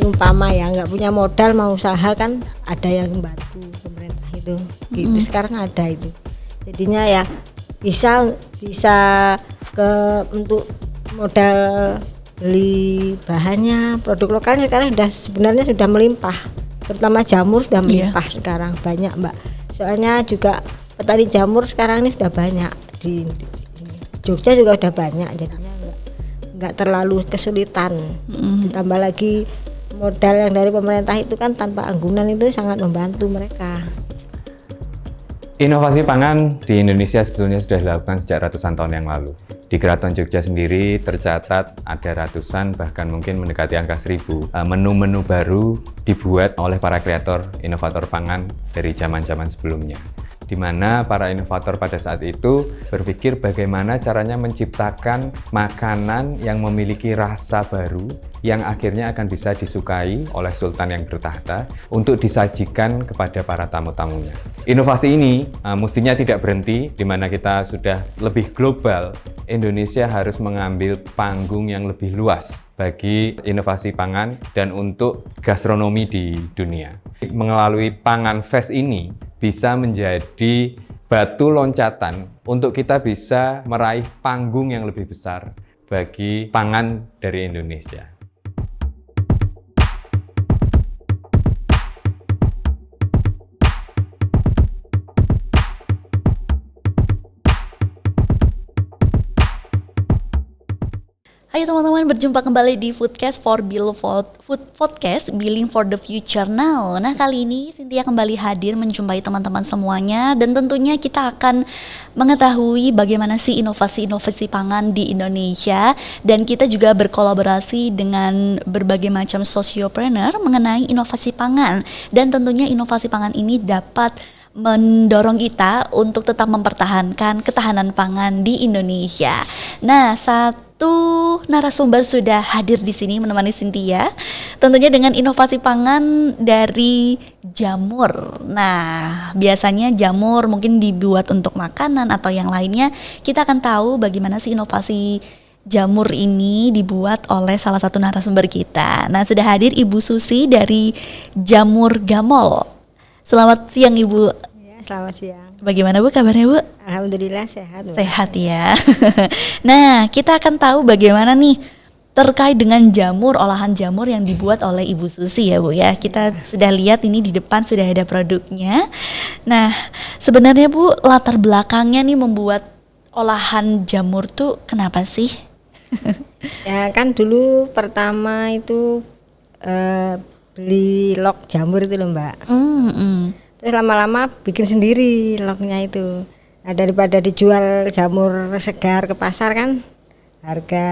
umpama ya nggak punya modal mau usaha kan ada yang bantu pemerintah itu gitu. Sekarang ada itu, jadinya ya bisa ke untuk modal beli bahannya, produk lokalnya sekarang sebenarnya sudah melimpah, terutama jamur sudah melimpah sekarang banyak Mbak. Soalnya juga petani jamur sekarang ini sudah banyak di Jogja juga udah banyak, jadinya nggak terlalu kesulitan. Ditambah lagi modal yang dari pemerintah itu kan tanpa anggunan itu sangat membantu mereka. Inovasi pangan di Indonesia sebetulnya sudah dilakukan sejak ratusan tahun yang lalu. Di Keraton Jogja sendiri tercatat ada ratusan, bahkan mungkin mendekati angka 1000 menu-menu baru dibuat oleh para kreator inovator pangan dari zaman-zaman sebelumnya, di mana para inovator pada saat itu berpikir bagaimana caranya menciptakan makanan yang memiliki rasa baru yang akhirnya akan bisa disukai oleh sultan yang bertahta untuk disajikan kepada para tamu-tamunya. Inovasi ini mestinya tidak berhenti, di mana kita sudah lebih global. Indonesia harus mengambil panggung yang lebih luas bagi inovasi pangan dan untuk gastronomi di dunia. Melalui Pangan Fest ini bisa menjadi batu loncatan untuk kita bisa meraih panggung yang lebih besar bagi pangan dari Indonesia. Hai teman-teman, berjumpa kembali di Foodcast for Podcast Billing for the Future Now. Nah, kali ini Cynthia kembali hadir menjumpai teman-teman semuanya, dan tentunya kita akan mengetahui bagaimana sih inovasi-inovasi pangan di Indonesia, dan kita juga berkolaborasi dengan berbagai macam sociopreneur mengenai inovasi pangan, dan tentunya inovasi pangan ini dapat mendorong kita untuk tetap mempertahankan ketahanan pangan di Indonesia. Nah, satu narasumber sudah hadir di sini menemani Cynthia, tentunya dengan inovasi pangan dari jamur. Nah, biasanya jamur mungkin dibuat untuk makanan atau yang lainnya. Kita akan tahu bagaimana sih inovasi jamur ini dibuat oleh salah satu narasumber kita. Nah, sudah hadir Ibu Susi dari Jamur Gamol. Selamat siang Ibu. Ya, selamat siang. Bagaimana Bu kabarnya Bu? Alhamdulillah sehat. Sehat ya. Nah, kita akan tahu bagaimana nih terkait dengan jamur, olahan jamur yang dibuat oleh Ibu Susi ya Bu ya. Kita sudah lihat ini di depan sudah ada produknya. Nah, sebenarnya Bu, latar belakangnya nih membuat olahan jamur tuh kenapa sih? Ya kan dulu pertama itu beli log jamur itu loh Mbak. Terus lama-lama bikin sendiri lognya itu. Nah, daripada dijual jamur segar ke pasar kan harga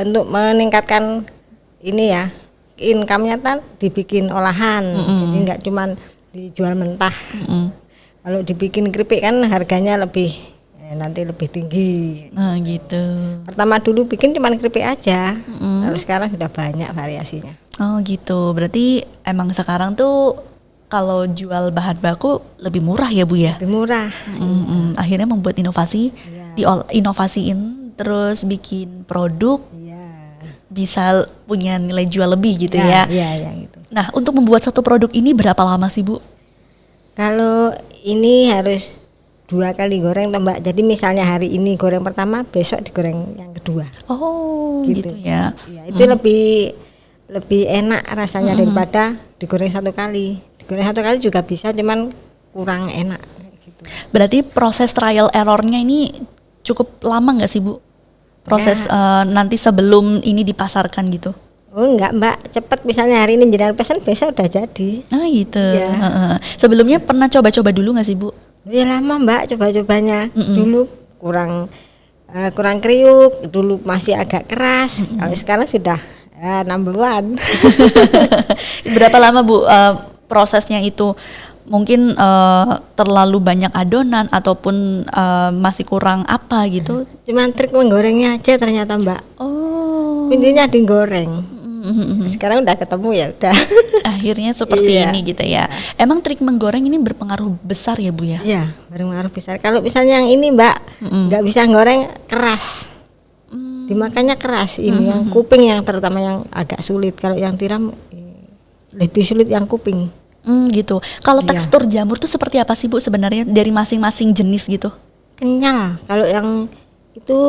untuk meningkatkan ini ya income-nya kan dibikin olahan. Jadi nggak cuman dijual mentah. Kalau dibikin keripik kan harganya lebih nanti lebih tinggi. Nah gitu. Pertama dulu bikin cuman keripik aja. Lalu sekarang sudah banyak variasinya. Oh gitu. Berarti emang sekarang tuh kalau jual bahan baku lebih murah ya Bu ya? Lebih murah. Akhirnya membuat inovasi, inovasiin terus bikin produk, bisa punya nilai jual lebih gitu ya? Iya gitu. Nah, untuk membuat satu produk ini berapa lama sih Bu? Kalau ini harus 2 kali goreng toh Mbak. Jadi misalnya hari ini goreng pertama, besok digoreng yang kedua. Oh gitu ya? Ya, itu lebih enak rasanya daripada digoreng 1 kali. Digoreng 1 kali juga bisa, cuman kurang enak gitu. Berarti proses trial errornya ini cukup lama nggak sih Bu? Proses nanti sebelum ini dipasarkan gitu? Oh enggak Mbak, cepet, misalnya hari ini jenengan pesan besok udah jadi. Ah gitu. Ya. Sebelumnya pernah coba-coba dulu nggak sih Bu? Ya lama Mbak coba-cobanya. Dulu kurang kriuk, dulu masih agak keras. Kalau sekarang sudah number one. Berapa lama Bu prosesnya itu? Mungkin terlalu banyak adonan ataupun masih kurang apa gitu? Cuman trik menggorengnya aja ternyata Mbak. Oh. Kuncinya digoreng. Sekarang udah ketemu ya udah. Akhirnya seperti ini gitu ya. Emang trik menggoreng ini berpengaruh besar ya Bu ya? Iya, berpengaruh besar. Kalau misalnya yang ini Mbak nggak bisa goreng keras, Dimakannya keras ini yang kuping yang terutama yang agak sulit. Kalau yang tiram lebih sulit yang kuping. Gitu. Kalau Iya. tekstur jamur tuh seperti apa sih Bu sebenarnya dari masing-masing jenis gitu? Kenyal. Kalau yang itu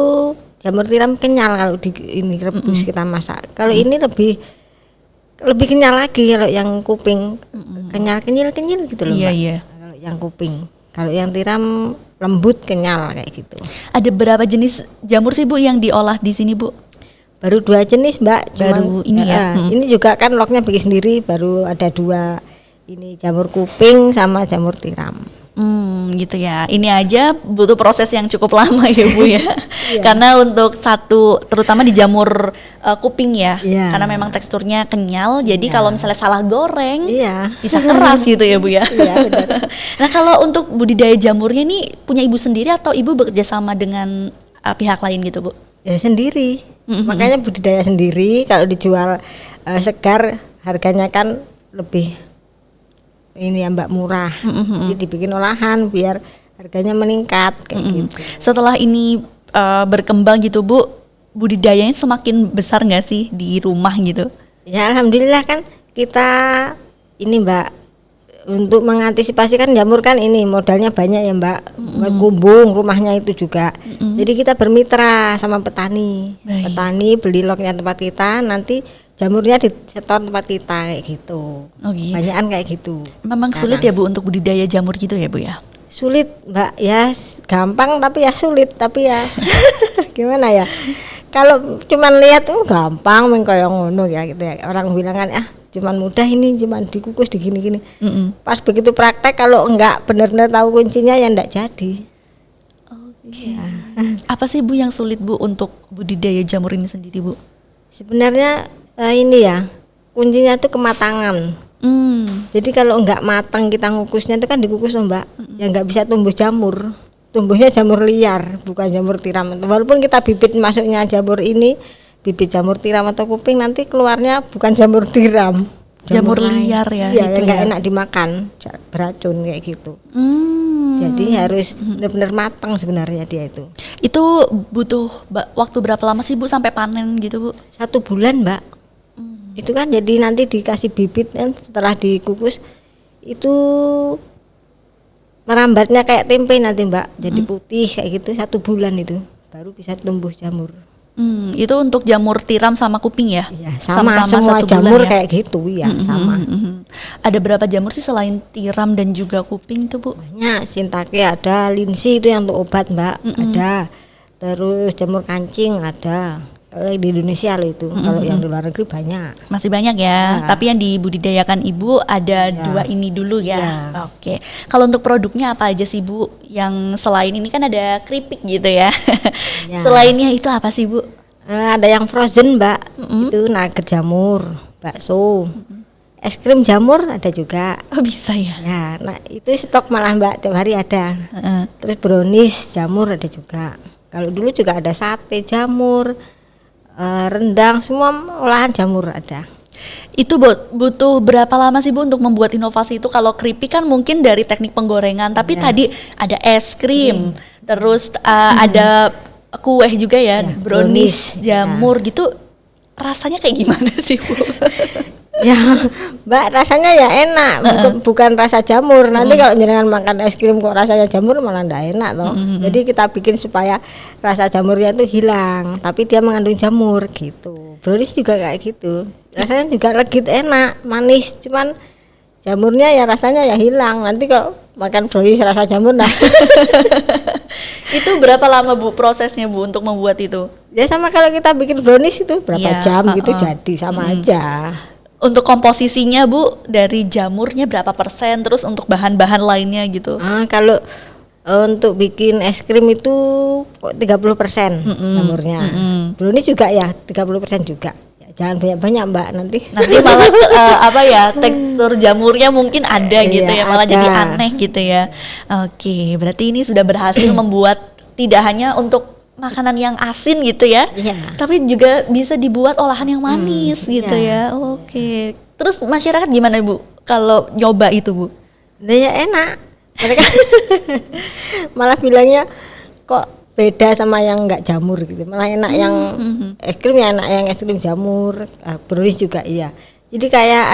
jamur tiram kenyal kalau di ini rebus kita masak. Kalau ini lebih kenyal lagi kalau yang kuping. Kenyal gitu loh, Iya, Mbak. iya. Kalau yang kuping. Kalau yang tiram lembut kenyal kayak gitu. Ada berapa jenis jamur sih Bu yang diolah di sini Bu? Baru 2 jenis Mbak. Baru ini ya? Ini juga kan loknya bikin sendiri. Baru ada 2. Ini jamur kuping sama jamur tiram. Gitu ya. Ini aja butuh proses yang cukup lama ya Bu ya. Iya. Karena untuk satu, terutama di jamur kuping ya. Iya. Karena memang teksturnya kenyal. Jadi kalau misalnya salah goreng, Iya. bisa keras gitu ya Bu ya. Iya, benar. Nah kalau untuk budidaya jamurnya ini punya Ibu sendiri atau Ibu bekerja sama dengan pihak lain gitu Bu? Ya sendiri. Makanya budidaya sendiri. Kalau dijual segar harganya kan lebih ini ya Mbak murah. Jadi dibikin olahan biar harganya meningkat kayak gitu. Setelah ini berkembang gitu Bu, budidayanya semakin besar nggak sih di rumah gitu? Ya alhamdulillah kan kita ini Mbak untuk mengantisipasi kan jamur kan ini modalnya banyak ya Mbak. Buat kumbung rumahnya itu juga. Jadi kita bermitra sama petani. Baik. Petani beli loknya tempat kita, nanti jamurnya disetor tempat kita kayak gitu. Oh gitu. Banyakan kayak gitu. Memang sulit ya Bu untuk budidaya jamur gitu ya Bu ya? Sulit Mbak ya, gampang tapi ya sulit tapi ya gimana ya, kalau cuman lihat tuh gampang main kayak ngono ya gitu ya, orang bilang kan cuman mudah ini cuman dikukus digini-gini. Pas begitu praktek kalau enggak benar-benar tahu kuncinya ya enggak jadi. Oke. Apa sih Bu yang sulit Bu untuk budidaya jamur ini sendiri Bu? Sebenarnya ini ya kuncinya tuh kematangan. Jadi kalau enggak matang kita ngukusnya itu kan dikukus loh Mbak, ya enggak bisa tumbuh jamur. Tumbuhnya jamur liar, bukan jamur tiram. Walaupun kita bibit masuknya jamur ini, bibit jamur tiram atau kuping, nanti keluarnya bukan jamur tiram. Jamur lain. liar ya, Iya, gitu enggak ya. enak dimakan, beracun kayak gitu. Jadi harus benar-benar matang sebenarnya dia itu. Itu butuh waktu berapa lama sih Bu sampai panen gitu Bu? 1 bulan Mbak. Itu kan jadi nanti dikasih bibit kan setelah dikukus itu merambatnya kayak tempe nanti Mbak, jadi putih kayak gitu 1 bulan itu baru bisa tumbuh jamur. Itu untuk jamur tiram sama kuping ya? Iya, sama satu semua bulan jamur ya? kayak gitu ya, sama. Ada berapa jamur sih selain tiram dan juga kuping tuh Bu? Banyak, shiitake ada, linsi itu yang untuk obat Mbak, ada. Terus jamur kancing ada. Kalau di Indonesia loh itu, kalau yang di luar negeri banyak. Masih banyak ya, tapi yang dibudidayakan Ibu ada 2 ini dulu ya. Ya. Oke. Kalau untuk produknya apa aja sih Bu? Yang selain ini kan ada keripik gitu ya. Ya. Selainnya itu apa sih Bu? Ada yang frozen Mbak, itu nugget jamur, bakso, es krim jamur ada juga. Oh bisa ya? Ya, nah itu stok malah Mbak tiap hari ada. Heeh. Terus brownies jamur ada juga. Kalau dulu juga ada sate jamur, rendang, semua olahan jamur ada. Itu butuh berapa lama sih Bu untuk membuat inovasi itu? Kalau keripik kan mungkin dari teknik penggorengan, tapi tadi ada es krim, terus ada kue juga ya, Ya, brownies, brownies, jamur gitu. Rasanya kayak gimana sih Bu? Ya Mbak rasanya ya enak, bukan rasa jamur. Nanti kalau jenengan makan es krim kok rasanya jamur malah ndak enak toh. Jadi kita bikin supaya rasa jamurnya itu hilang, tapi dia mengandung jamur gitu. Brownies juga kayak gitu, rasanya juga legit enak, manis, cuman jamurnya ya rasanya ya hilang. Nanti kalau makan brownies rasa jamur nah Itu berapa lama Bu prosesnya Bu untuk membuat itu? ya sama kalau kita bikin brownies itu berapa Ya, jam gitu jadi sama aja. Untuk komposisinya Bu, dari jamurnya berapa persen, terus untuk bahan-bahan lainnya gitu? Kalau untuk bikin es krim itu kok 30% jamurnya. Brownies juga ya 30% juga. Ya, jangan banyak-banyak Mbak nanti. Nanti malah tekstur jamurnya mungkin ada gitu ya, Iya, malah jadi ada. aneh gitu ya. Oke, berarti ini sudah berhasil membuat tidak hanya untuk makanan yang asin gitu ya, Iya. tapi juga bisa dibuat olahan yang manis gitu iya. ya. Oke, terus masyarakat gimana Bu kalau nyoba itu Bu? Nah, ya enak. Mereka malah bilangnya kok beda sama yang nggak jamur gitu. Malah enak yang es krim ya enak yang es krim jamur, brownies juga iya. Jadi kayak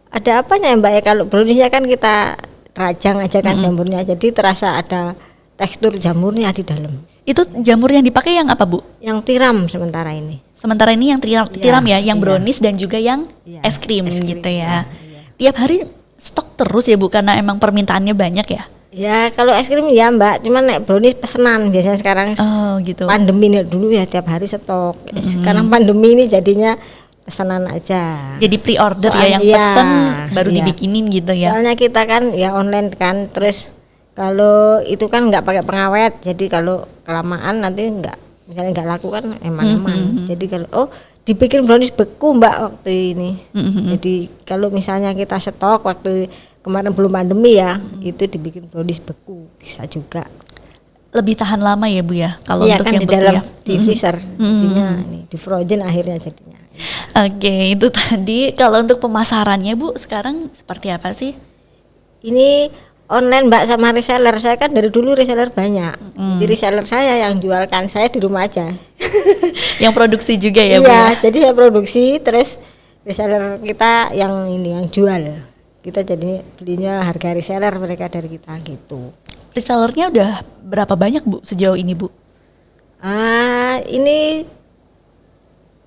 ada apanya ya Mbak ya, kalau browniesnya kan kita rajang aja kan jamurnya, jadi terasa ada tekstur jamurnya di dalam. Itu jamur yang dipakai yang apa Bu? Yang tiram sementara ini. Sementara ini yang tiram ya, yang iya. brownies dan juga yang Iya, es krim es krim, gitu ya. iya. Tiap hari stok terus ya Bu, karena emang permintaannya banyak ya. Ya kalau es krim ya Mbak, cuman nek brownies pesenan biasanya sekarang. Oh gitu. Pandemi nih dulu ya tiap hari stok. Sekarang pandemi ini jadinya pesanan aja. Jadi pre-order ya, yang Iya, pesen baru iya. dibikinin gitu ya. Soalnya kita kan ya online kan, terus kalau itu kan nggak pakai pengawet, jadi kalau kelamaan nanti misalnya nggak laku kan eman-eman. Jadi kalau dibikin brownies beku Mbak waktu ini. Jadi kalau misalnya kita stok waktu kemarin belum pandemi ya, itu dibikin brownies beku bisa juga. Lebih tahan lama ya Bu ya, kalau Iya untuk kan yang di beku dalam ya. di freezer, jadinya ini di frozen akhirnya jadinya. Oke, itu tadi. Kalau untuk pemasarannya Bu, sekarang seperti apa sih? Ini online Mbak sama reseller. Saya kan dari dulu reseller banyak. Jadi reseller saya yang jualkan, saya di rumah aja. Yang produksi juga ya Bu Iya, ya? jadi saya produksi, terus reseller kita yang ini yang jual. Kita jadi belinya harga reseller mereka dari kita gitu. Resellernya udah berapa banyak Bu sejauh ini Bu? Ini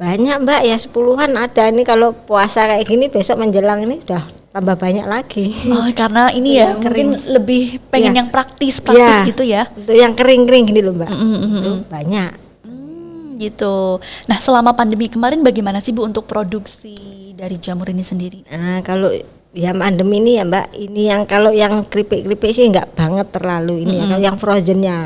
banyak Mbak ya, 10-an ada. Ini kalau puasa kayak gini besok menjelang ini udah tambah banyak lagi. Oh, karena ini ya Yang mungkin kering. lebih pengen Iya. yang praktis Iya. gitu ya. Untuk yang kering-kering gini loh Mbak. Itu banyak. Gitu. Nah, selama pandemi kemarin bagaimana sih Bu untuk produksi dari jamur ini sendiri? Kalau ya pandemi ini ya Mbak, ini yang kalau yang keripik-keripik sih nggak banget terlalu ini ya. Kalau yang frozennya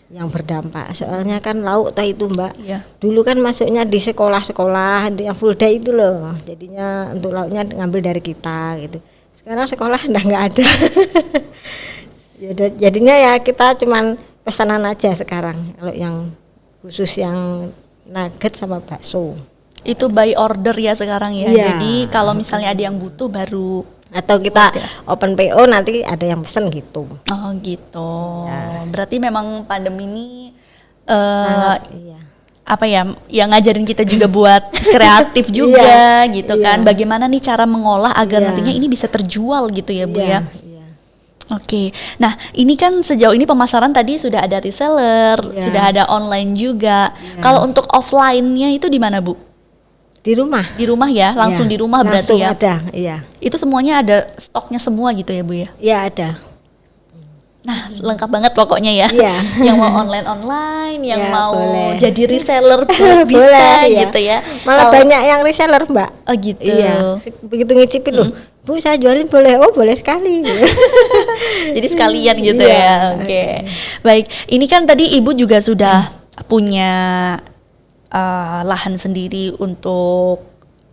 yang berdampak. Soalnya kan lauk tah itu Mbak. Iya. Dulu kan masuknya di sekolah-sekolah untuk yang full day itu loh. Jadinya untuk lauknya ngambil dari kita gitu. Sekarang sekolah udah nggak ada. Jadinya ya kita cuman pesanan aja sekarang. Kalau yang khusus yang nugget sama bakso. Itu by order ya sekarang ya. Iya. Jadi kalau misalnya ada yang butuh baru Atau kita open PO nanti ada yang pesen gitu. oh gitu. Berarti memang pandemi ini Iya. apa ya yang ngajarin kita juga buat kreatif juga gitu kan. Bagaimana nih cara mengolah agar Iya. nantinya ini bisa terjual gitu ya Bu ya. Iya. Oke, nah ini kan sejauh ini pemasaran tadi sudah ada reseller, Iya. sudah ada online juga. Kalau untuk offline-nya itu di mana Bu? Di rumah. Di rumah ya, langsung Iya. di rumah Langsung berarti ya. ada, iya. Itu semuanya ada stoknya semua gitu ya Bu ya. Iya ada. Nah lengkap banget pokoknya ya. Iya. Yang mau online, yang Ya, mau boleh. jadi reseller pun bisa Boleh, iya. gitu ya. Malah Kalau- banyak yang reseller Mbak. Oh gitu. Iya. Begitu ngicipin loh, Bu saya jualin boleh? Oh boleh sekali. Jadi sekalian gitu Iya. ya. Oke. Baik, ini kan tadi Ibu juga sudah punya lahan sendiri untuk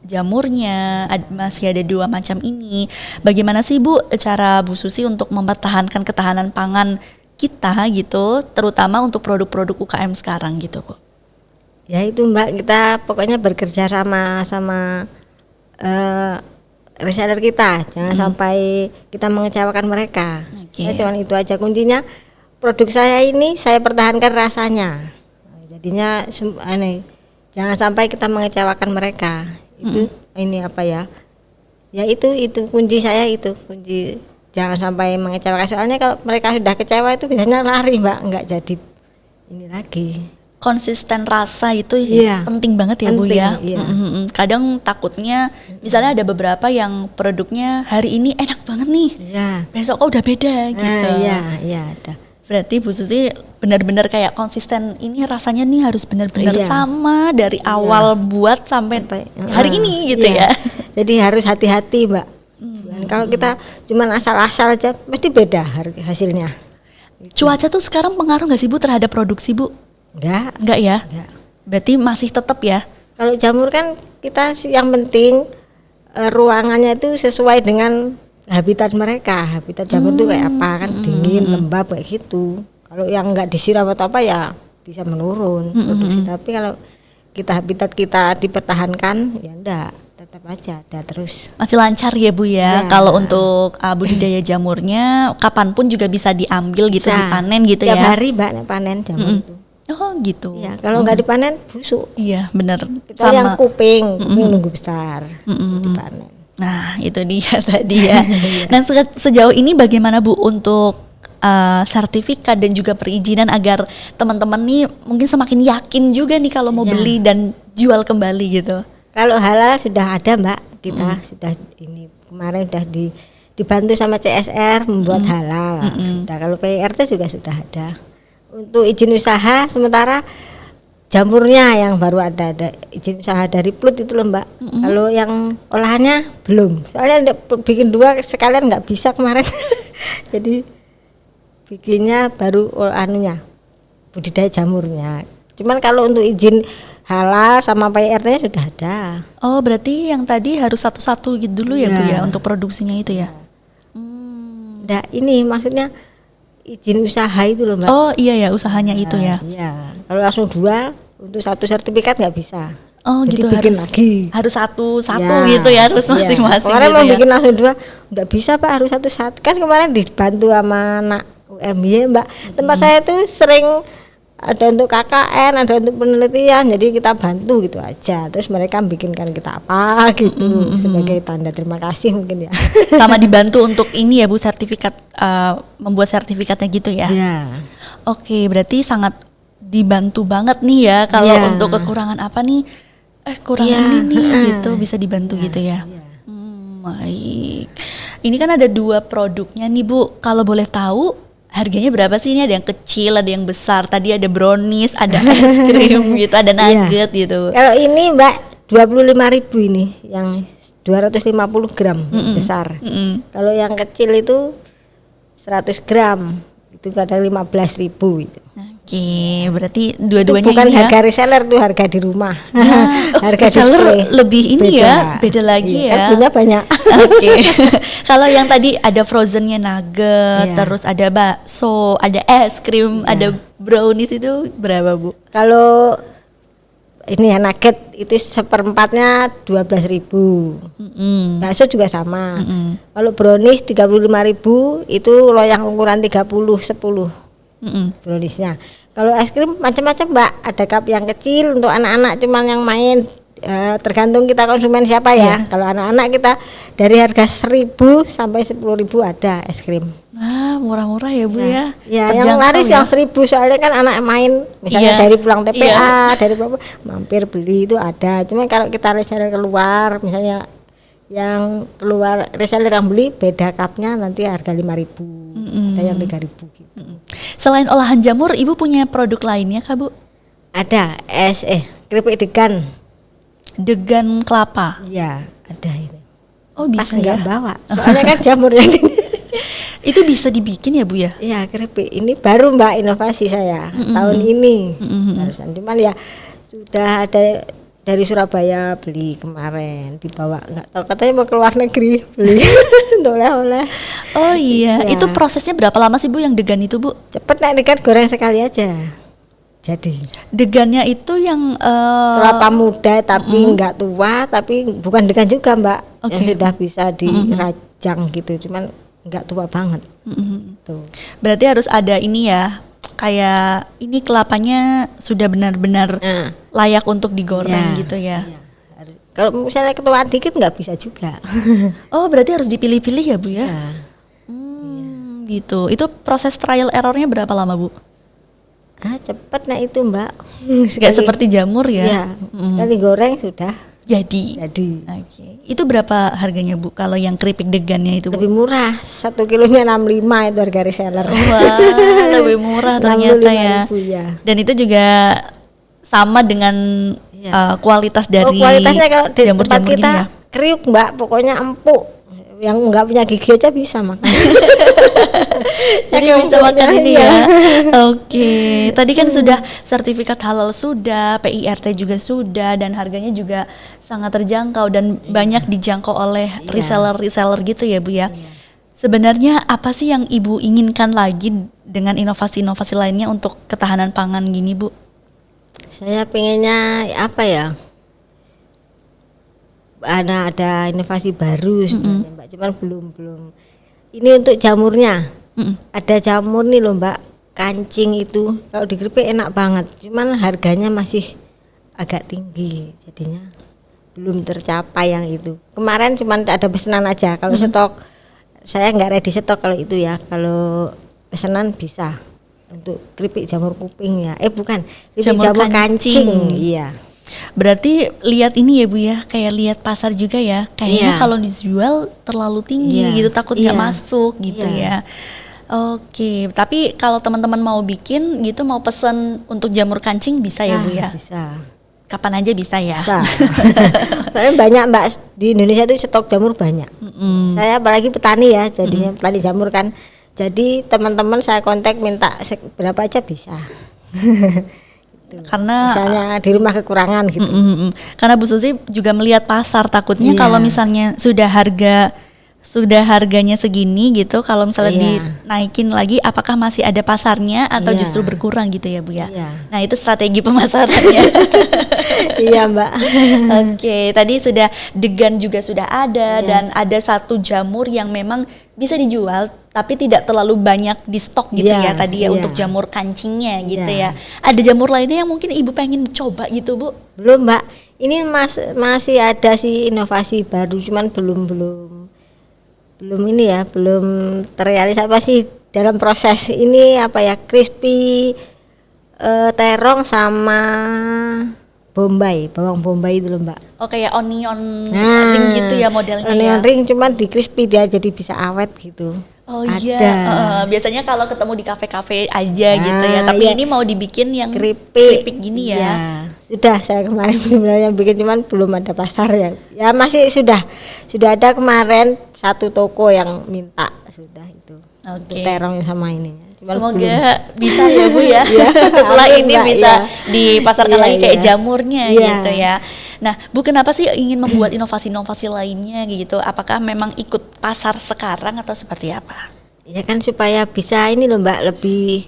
jamurnya, masih ada 2 macam ini. Bagaimana sih Bu cara Bu Susi untuk mempertahankan ketahanan pangan kita gitu, terutama untuk produk-produk UKM sekarang gitu Bu? Ya itu Mbak, kita pokoknya bekerja sama reseller kita, jangan sampai kita mengecewakan mereka. Oke. Saya cuman itu aja kuncinya. Produk saya ini saya pertahankan rasanya. Jadinya jangan sampai kita mengecewakan mereka. Itu ini apa ya? Ya itu kunci saya, itu kunci jangan sampai mengecewakan. Soalnya kalau mereka sudah kecewa itu biasanya lari Mbak, nggak jadi ini lagi. Konsisten rasa itu Iya. penting banget ya Bu Penting, ya. iya. Kadang takutnya misalnya ada beberapa yang produknya hari ini enak banget nih, Iya. besok kok udah beda gitu. Iya ada. Berarti Bu Susi benar-benar kayak konsisten, ini rasanya nih harus benar-benar Iya. sama dari awal buat sampai hari ini gitu Iya. ya. Jadi harus hati-hati Mbak. Dan kalau kita cuman asal-asal aja pasti beda hasilnya. Cuaca tuh sekarang pengaruh nggak sih Bu terhadap produksi Bu? Enggak ya? Enggak. Berarti masih tetap ya? Kalau jamur kan kita yang penting ruangannya itu sesuai dengan habitat mereka. Habitat jamur itu kayak apa kan, dingin, lembab kayak gitu. Kalau yang enggak disiram atau apa ya bisa menurun produksi. Tapi kalau habitat kita dipertahankan ya enggak, tetap aja ada terus. Masih lancar ya Bu ya. Ya. Kalau untuk budidaya jamurnya kapanpun juga bisa diambil gitu, Bisa. dipanen gitu Tiap ya. hari Mbak nek panen jamur itu. Oh gitu. Ya, kalau nggak dipanen busuk. Iya benar. Kita yang kuping nunggu besar dipanen. Nah itu dia tadi ya. Nah sejauh ini bagaimana Bu untuk sertifikat dan juga perizinan agar teman-teman nih mungkin semakin yakin juga nih kalau mau Ya. beli dan jual kembali gitu. Kalau halal sudah ada Mbak, kita sudah ini kemarin sudah dibantu sama CSR membuat halal. Sudah, kalau PIRT juga sudah ada. Untuk izin usaha sementara jamurnya yang baru ada izin usaha dari Plut itu loh Mbak. Kalau yang olahannya belum. Soalnya bikin 2 sekalian nggak bisa kemarin. Jadi bikinnya baru budidaya jamurnya. Cuman kalau untuk izin halal sama PIRT-nya sudah ada. Oh berarti yang tadi harus satu-satu gitu dulu ya Bu ya Ya. untuk produksinya itu ya. Nah, ini maksudnya izin usaha itu loh Mbak. Oh iya ya usahanya itu ya. Iya. Kalau langsung 2 untuk 1 sertifikat nggak bisa. Oh Jadi gitu bikin harus lagi. harus satu-satu Ya, gitu ya harus iya. masing-masing Kemarin gitu mau ya. bikin langsung 2 nggak bisa Pak, harus satu-satu. Kan kemarin dibantu sama anak UMY Mbak. Tempat saya itu sering ada untuk KKN, ada untuk penelitian, jadi kita bantu gitu aja. Terus mereka bikinkan kita apa gitu sebagai tanda terima kasih mungkin ya. Sama dibantu untuk ini ya Bu sertifikat membuat sertifikatnya gitu ya. Ya. Oke, berarti sangat dibantu banget nih ya kalau Iya. untuk kekurangan apa nih? Kurang Iya, ini nih heeh. gitu bisa dibantu gitu ya. Iya. Baik. Ini kan ada 2 produknya nih Bu. Kalau boleh tahu harganya berapa sih? Ini ada yang kecil, ada yang besar. Tadi ada brownies, ada es krim gitu, ada nugget gitu. Kalau ini Mbak 25.000 ini yang 250 gram besar. Kalau yang kecil itu 100 gram itu kadang 15.000 itu. Oke, berarti Itu dua-duanya bukan ini ya. harga reseller tuh harga di rumah. Harga Reseller display. lebih ini ya, beda lagi Iya, ya. Kan punya banyak. Oke. Kalau yang tadi ada frozennya nugget, Iya. terus ada bakso, ada es krim, ada brownies itu berapa Bu? Kalau ini ya nugget itu seperempatnya 12.000. Bakso juga sama. Kalau brownies 35.000 itu loyang ukuran 30 10. Browniesnya. Kalau es krim macam-macam Mbak, ada cup yang kecil untuk anak-anak cuman yang main tergantung kita konsumen siapa ya. Kalau anak-anak kita dari harga 1.000 sampai 10.000 ada es krim. Ah, murah-murah ya Bu ya. Ya, yang Terjangkau laris ya. yang 1.000 soalnya kan anak main misalnya Iya. dari pulang TPA, Iya. dari apa mampir beli itu ada. Cuma kalau kita reseller keluar misalnya yang keluar reseller yang beli beda cupnya nanti harga 5.000. Ada yang 3.000 gitu. Selain olahan jamur, Ibu punya produk lainnya Kak Bu? Ada keripik degan. Degan kelapa. Iya, ada ini. Oh Pas bisa ya. nggak bawa. Soalnya kan jamurnya ini. Itu bisa dibikin ya Bu ya? Iya, keripik ini baru Mbak inovasi saya tahun ini. Barusan cuman ya sudah ada dari Surabaya beli kemarin dibawa nggak tahu katanya mau ke luar negeri beli untuk oleh-oleh. Oh iya, Iya. itu prosesnya berapa lama sih Bu yang degan itu Bu? Cepet nek degan goreng sekali aja. Jadi Degannya itu yang kelapa muda tapi nggak tua tapi bukan degan juga Mbak. Oke. Yang sudah bisa dirajang gitu cuman nggak tua banget. Tuh. berarti harus ada ini ya, kayak ini kelapanya sudah benar-benar Nah, layak untuk digoreng iya, gitu ya. iya. Kalau misalnya ketua dikit nggak bisa juga. Oh berarti harus dipilih-pilih ya Bu ya? Ya. Gitu. Itu proses trial errornya berapa lama Bu? Cepet nah itu Mbak. Gak seperti jamur ya? Iya, sekali goreng sudah Jadi. jadi. Oke. Itu berapa harganya Bu kalau yang keripik degannya itu Bu? Lebih murah, 1 kilonya 65 itu harga reseller. Wah, lebih murah ternyata ya. 65.000 ya. Dan itu juga sama dengan Iya. kualitas dari Kualitasnya kalau di tempat jamur-jamur kita gini ya. kriuk Mbak, pokoknya empuk. Yang nggak punya gigi aja bisa makan. Jadi Pakai bisa makan empuknya, ini iya. ya. Oke. Tadi kan sudah sertifikat halal sudah, PIRT juga sudah, dan harganya juga sangat terjangkau dan banyak dijangkau oleh reseller-reseller gitu ya Bu ya. Sebenarnya apa sih yang Ibu inginkan lagi dengan inovasi-inovasi lainnya untuk ketahanan pangan gini Bu? Saya pengennya apa ya? ada inovasi baru sebenarnya Mbak, cuman belum. Ini untuk jamurnya. Ada jamur nih loh Mbak, kancing itu kalau di keripik enak banget, cuman harganya masih agak tinggi, jadinya belum tercapai yang itu. Kemarin cuman ada pesanan aja, kalau stok saya nggak ready stok kalau itu ya, kalau pesanan bisa untuk keripik jamur kuping ya, bukan, keripik jamur kancing. Iya. Berarti lihat ini ya Bu ya, kayak lihat pasar juga ya. Kayaknya kalau dijual terlalu tinggi gitu, takut nggak masuk gitu ya. Oke, tapi kalau teman-teman mau bikin gitu, mau pesen untuk jamur kancing bisa ya Bu ya? Bisa. Kapan aja bisa ya? Bisa. Soalnya banyak Mbak, di Indonesia itu stok jamur banyak. Saya apalagi petani ya, jadinya petani jamur kan. Jadi teman-teman saya kontak minta berapa aja bisa. Karena misalnya di rumah kekurangan gitu. Karena Bu Susi juga melihat pasar, takutnya kalau misalnya sudah harganya segini gitu, kalau misalnya dinaikin lagi apakah masih ada pasarnya atau justru berkurang gitu ya Bu ya. Nah itu strategi pemasarannya. Iya Mbak. Oke, tadi sudah degan juga sudah ada dan ada satu jamur yang memang bisa dijual tapi tidak terlalu banyak di stok gitu ya tadi ya untuk jamur kancingnya gitu ya. Ada jamur lainnya yang mungkin Ibu pengen coba gitu Bu? Belum Mbak, ini masih ada sih inovasi baru, cuman belum ini ya, belum terrealisasi, masih dalam proses ini apa ya, crispy terong sama bombay, bawang bombay itu loh Mbak. Oh kayak onion ring gitu ya modelnya. Onion ring cuman di crispy dia jadi bisa awet gitu. Oh iya, biasanya kalau ketemu di kafe-kafe aja gitu ya, tapi ini mau dibikin yang keripik gini ya. Sudah saya kemarin sebenarnya bikin, cuman belum ada pasar ya. Ya masih sudah ada kemarin satu toko yang minta sudah itu. Oke. Terong sama ini. Cuman semoga bisa ya Bu ya. Setelah ini bisa dipasarkan lagi kayak jamurnya gitu ya. Nah Bu, kenapa sih ingin membuat inovasi-inovasi lainnya gitu? Apakah memang ikut pasar sekarang atau seperti apa? Ya kan supaya bisa ini loh Mbak, lebih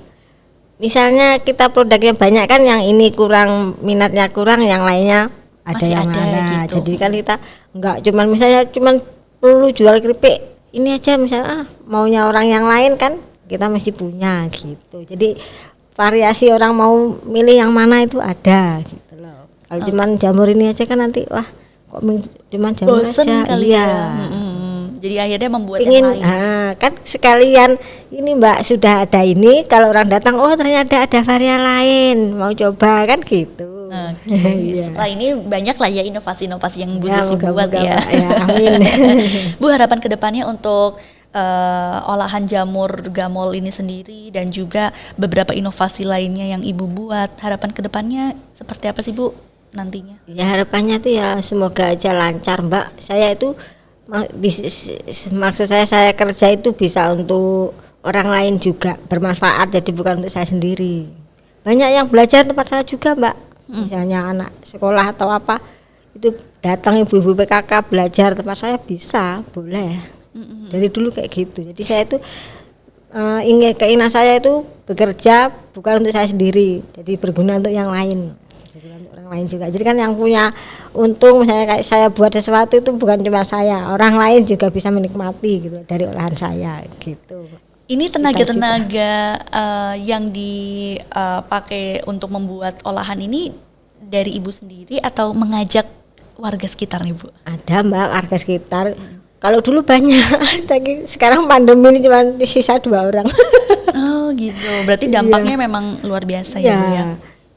misalnya kita produknya banyak kan, yang ini kurang, minatnya kurang, yang lainnya ada masih yang ada gitu. Jadi kan kita enggak cuman misalnya cuman perlu jual keripik ini aja misalnya, maunya orang yang lain kan kita masih punya gitu. Jadi variasi orang mau milih yang mana itu ada gitu loh. Kalau cuman jamur ini aja kan nanti wah kok cuman jamur bosen aja kali ya. Jadi akhirnya membuat yang lain. Kan sekalian ini Mbak, sudah ada ini, kalau orang datang oh ternyata ada varian lain, mau coba kan gitu. Setelah ini banyak lah ya inovasi-inovasi yang Bu Susi buat ya. Amin. Bu, harapan kedepannya untuk olahan jamur gamol ini sendiri dan juga beberapa inovasi lainnya yang Ibu buat, harapan kedepannya seperti apa sih Bu nantinya? Ya harapannya tuh ya semoga aja lancar Mbak. Saya itu maksud saya kerja itu bisa untuk orang lain juga bermanfaat, jadi bukan untuk saya sendiri. Banyak yang belajar tempat saya juga Mbak, misalnya anak sekolah atau apa itu datang ibu-ibu PKK belajar tempat saya, bisa boleh. Dari dulu kayak gitu. Jadi saya itu keinginan saya itu bekerja bukan untuk saya sendiri, jadi berguna untuk yang lain. Orang lain juga. Jadi kan yang punya untung misalnya kayak saya buat sesuatu itu bukan cuma saya, orang lain juga bisa menikmati gitu dari olahan saya gitu. Ini tenaga-tenaga yang dipakai untuk membuat olahan ini dari Ibu sendiri atau mengajak warga sekitar nih Bu? Ada Mbak, warga sekitar. Kalau dulu banyak, sekarang pandemi ini cuma sisa 2 orang. Oh gitu, berarti dampaknya memang luar biasa ya Bu ya.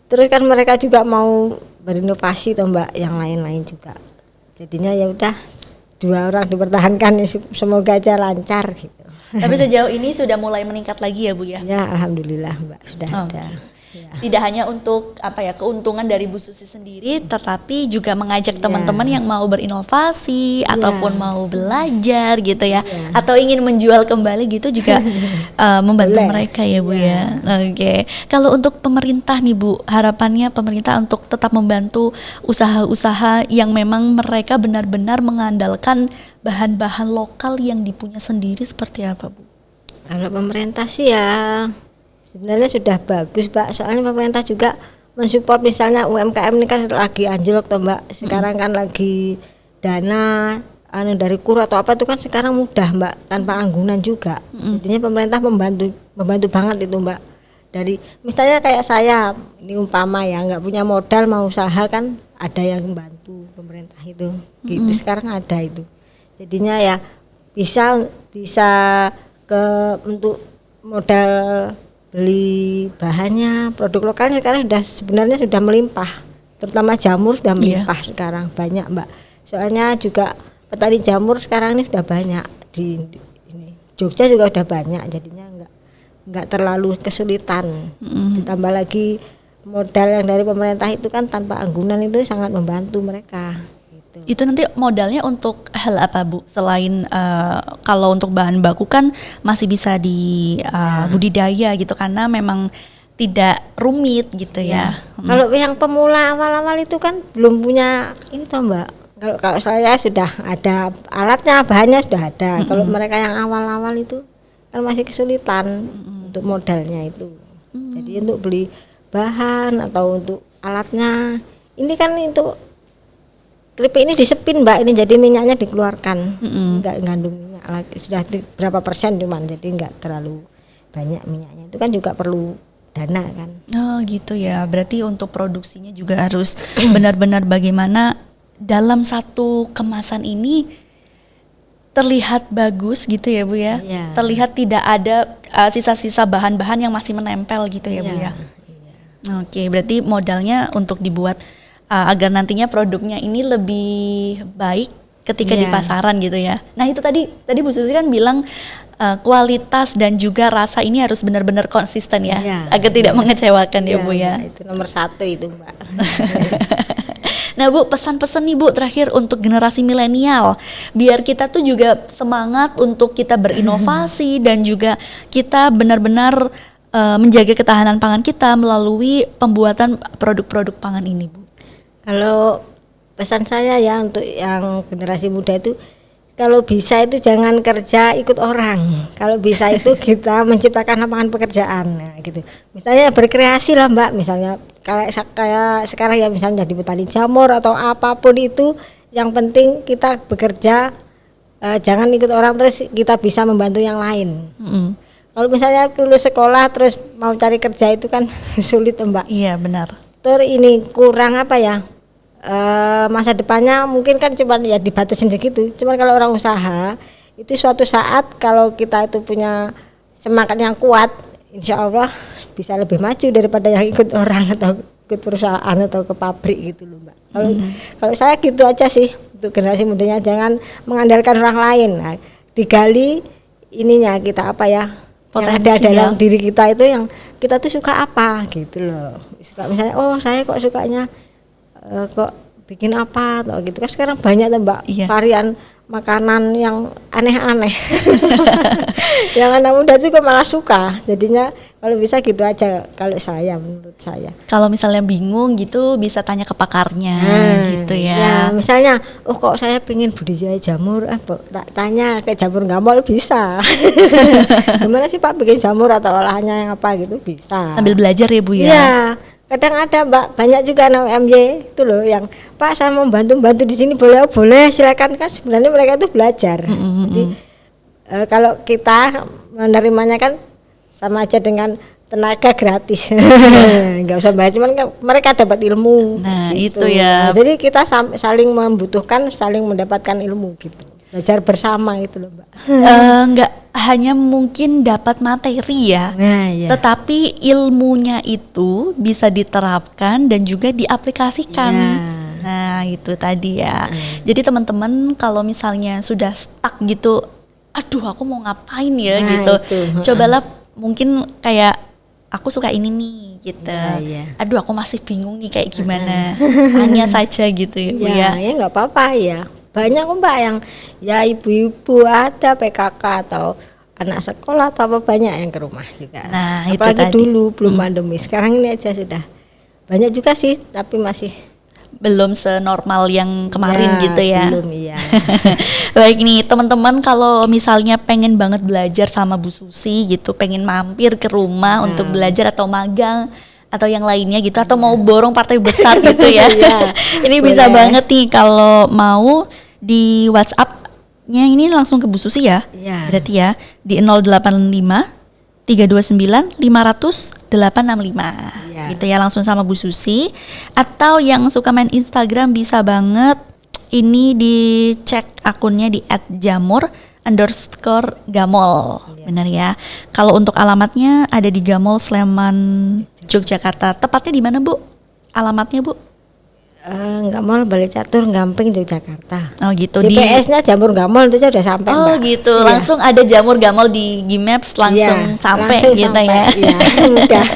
Terus kan mereka juga mau berinovasi toh Mbak, yang lain-lain juga. Jadinya ya udah 2 orang dipertahankan, semoga aja lancar gitu. Tapi sejauh ini sudah mulai meningkat lagi ya Bu ya? Ya alhamdulillah Mbak, sudah ada. Ya. Tidak hanya untuk keuntungan dari Bu Susi sendiri, tetapi juga mengajak teman-teman yang mau berinovasi ataupun mau belajar gitu ya, atau ingin menjual kembali gitu juga membantu mereka ya Bu ya. Oke. Kalau untuk pemerintah nih Bu, harapannya pemerintah untuk tetap membantu usaha-usaha yang memang mereka benar-benar mengandalkan bahan-bahan lokal yang dipunya sendiri seperti apa Bu? Kalau pemerintah sih ya sebenarnya sudah bagus Mbak, soalnya pemerintah juga mensupport, misalnya UMKM ini kan lagi anjlok toh Mbak, sekarang kan lagi dana dari KUR atau apa itu kan sekarang mudah Mbak, tanpa anggunan juga. Jadinya pemerintah membantu banget itu Mbak. Dari misalnya kayak saya ini umpama ya nggak punya modal mau usaha kan ada yang membantu pemerintah itu. Gitu sekarang ada itu. Jadinya ya bisa untuk modal beli bahannya, produk lokalnya sekarang sebenarnya sudah melimpah. Terutama jamur sudah melimpah sekarang banyak Mbak. Soalnya juga petani jamur sekarang ini sudah banyak di ini. Jogja juga sudah banyak, jadinya nggak terlalu kesulitan. Ditambah lagi modal yang dari pemerintah itu kan tanpa anggunan itu sangat membantu mereka. Gitu. Itu nanti modalnya untuk hal apa Bu? Selain kalau untuk bahan baku kan masih bisa di budidaya gitu karena memang tidak rumit gitu ya. Kalau yang pemula awal-awal itu kan belum punya ini toh Mbak. Kalau saya sudah ada alatnya, bahannya sudah ada. Kalau mereka yang awal-awal itu kan masih kesulitan untuk modalnya itu. Jadi untuk beli bahan atau untuk alatnya, ini kan untuk keripik ini disepin Mbak, ini jadi minyaknya dikeluarkan, nggak ngandung minyak lagi, sudah berapa persen cuman, jadi nggak terlalu banyak minyaknya. Itu kan juga perlu dana kan. Oh gitu ya, berarti untuk produksinya juga harus benar-benar bagaimana dalam satu kemasan ini terlihat bagus gitu ya Bu ya. Iya. Terlihat tidak ada sisa-sisa bahan-bahan yang masih menempel gitu ya Bu ya. Iya. Oke, berarti modalnya untuk dibuat agar nantinya produknya ini lebih baik ketika di pasaran gitu ya. Nah itu tadi Bu Susi kan bilang kualitas dan juga rasa ini harus benar-benar konsisten ya, agar tidak mengecewakan ya Bu ya. Itu nomor 1 itu Mbak. Nah Bu, pesan-pesan nih Bu terakhir untuk generasi milenial, biar kita tuh juga semangat untuk kita berinovasi dan juga kita benar-benar menjaga ketahanan pangan kita melalui pembuatan produk-produk pangan ini Bu. Kalau pesan saya ya untuk yang generasi muda itu, kalau bisa itu jangan kerja ikut orang. Kalau bisa itu kita menciptakan lapangan pekerjaan, nah, gitu. Misalnya berkreasi lah Mbak, misalnya kayak sekarang ya misalnya jadi petani jamur atau apapun itu, yang penting kita bekerja, jangan ikut orang terus kita bisa membantu yang lain. Kalau misalnya lulus sekolah terus mau cari kerja itu kan sulit Mbak. Iya benar. Terus ini kurang apa ya? Masa depannya mungkin kan cuma ya dibatasin segitu. Cuman kalau orang usaha itu suatu saat kalau kita itu punya semangat yang kuat, insya Allah bisa lebih maju daripada yang ikut orang atau ikut perusahaan atau ke pabrik gitu loh Mbak. Kalau saya gitu aja sih untuk generasi mudanya, jangan mengandalkan orang lain. Nah, digali ininya kita apa ya? Yang ada dalam diri kita itu yang kita tuh suka apa gitu loh. Suka misalnya saya kok sukanya kok bikin apa atau gitu kan sekarang banyak tuh Mbak varian makanan yang aneh-aneh. Yang anak muda juga malah suka, jadinya kalau bisa gitu aja kalau menurut saya. Kalau misalnya bingung gitu bisa tanya ke pakarnya gitu ya. Ya misalnya kok saya pengen budidaya jamur, tanya ke jamur gamol bisa. Gimana sih Pak bikin jamur atau olahannya yang apa gitu bisa. Sambil belajar ya Bu ya. Iya. Kadang ada Mbak, banyak juga anak MY itu loh yang Pak saya mau bantu di sini boleh silakan, kan sebenarnya mereka itu belajar. Jadi kalau kita menerimanya kan sama aja dengan tenaga gratis. Nggak usah bayar, cuman kan mereka dapat ilmu. Nah gitu. itu ya. Jadi kita saling membutuhkan, saling mendapatkan ilmu gitu. Belajar bersama gitu loh Mbak. Nggak hanya mungkin dapat materi ya, tetapi ilmunya itu bisa diterapkan dan juga diaplikasikan. Nah itu tadi ya. Jadi teman-teman kalau misalnya sudah stuck gitu, aduh aku mau ngapain ya gitu, cobalah mungkin kayak aku suka ini nih gitu. Aduh aku masih bingung nih kayak gimana. Tanya saja gitu ya Bu ya. Ya nggak apa-apa ya. Banyak kok Mbak yang ya ibu-ibu ada PKK atau anak sekolah atau apa banyak yang ke rumah juga. Nah, apalagi itu dulu belum pandemi. Sekarang ini aja sudah banyak juga sih, tapi masih belum senormal yang kemarin gitu ya. Belum iya. Baik nih teman-teman, kalau misalnya pengen banget belajar sama Bu Susi gitu, pengen mampir ke rumah untuk belajar atau magang atau yang lainnya gitu, atau mau borong partai besar gitu ya. Ini bisa banget nih kalau mau Di WhatsApp-nya ini langsung ke Bu Susi ya? Iya. Berarti ya di 085 329 500 865. Iya. Gitu ya, langsung sama Bu Susi. Atau yang suka main Instagram bisa banget ini dicek akunnya di @jamur_gamol. Benar ya. Kalau untuk alamatnya ada di Gamol Sleman, Yogyakarta. Tepatnya di mana, Bu? Alamatnya, Bu? Nggak mau Balai Catur Gamping Yogyakarta. Oh gitu. GPS-nya Jamur Gamol itu udah sampai, Oh Mbak. gitu, Iya. langsung ada jamur gamol di Gmaps langsung Iya, sampai langsung gitu sampai. ya. Iya, mudah.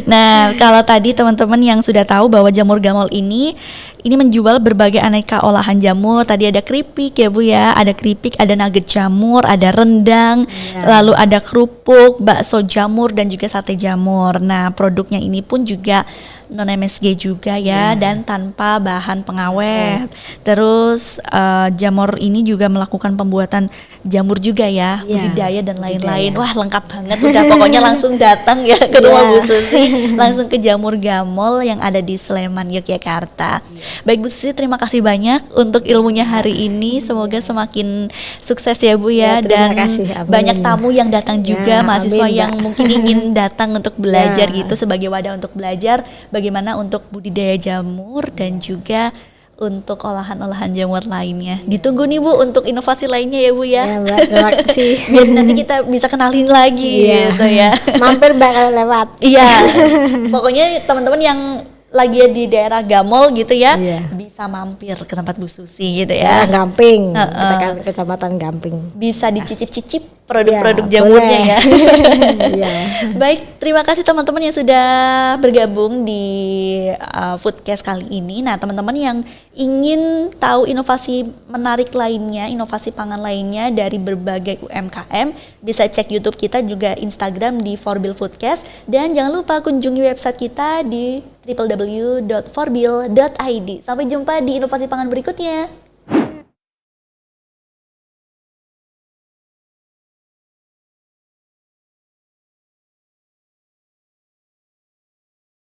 Nah, kalau tadi teman-teman yang sudah tahu bahwa jamur gamol ini menjual berbagai aneka olahan jamur. Tadi ada keripik ya Bu ya, ada keripik, ada nugget jamur, ada rendang, Iya. lalu ada kerupuk, bakso jamur dan juga sate jamur. Nah, produknya ini pun juga non MSG juga ya, dan tanpa bahan pengawet. Terus jamur ini juga melakukan pembuatan jamur juga ya, Iya, budidaya dan lain-lain. budidaya. Wah, lengkap banget udah, pokoknya langsung datang ya ke rumah Iya. Bu Susi, langsung ke Jamur Gamol yang ada di Sleman, Yogyakarta. Baik Bu Susi, terima kasih banyak untuk ilmunya hari ini. Semoga semakin sukses ya Bu ya, Ya, terima dan kasih, amin. banyak tamu yang datang juga, Ya, mahasiswa amin, yang Mbak. mungkin ingin datang untuk belajar Ya. gitu, sebagai wadah untuk belajar bagaimana untuk budidaya jamur dan juga untuk olahan-olahan jamur lainnya. Ditunggu nih Bu untuk inovasi lainnya ya Bu ya. Ya, Mbak, terima kasih. Biar nanti kita bisa kenalin lagi Iya. gitu ya. Mampir Mbak kalau lewat. Iya. Pokoknya teman-teman yang lagi di daerah Gamol gitu ya, Iya. bisa mampir ke tempat Bu Susi gitu Ya, ya. Gamping. Heeh. Kita kan Kecamatan Gamping. Bisa dicicip-cicip produk-produk Ya, jamurnya boleh. ya. Iya. Baik, terima kasih teman-teman yang sudah bergabung di Foodcast kali ini. Nah, teman-teman yang ingin tahu inovasi menarik lainnya, inovasi pangan lainnya dari berbagai UMKM, bisa cek YouTube kita, juga Instagram di Forbil Foodcast, dan jangan lupa kunjungi website kita di www.forbil.id. Sampai jumpa di inovasi pangan berikutnya.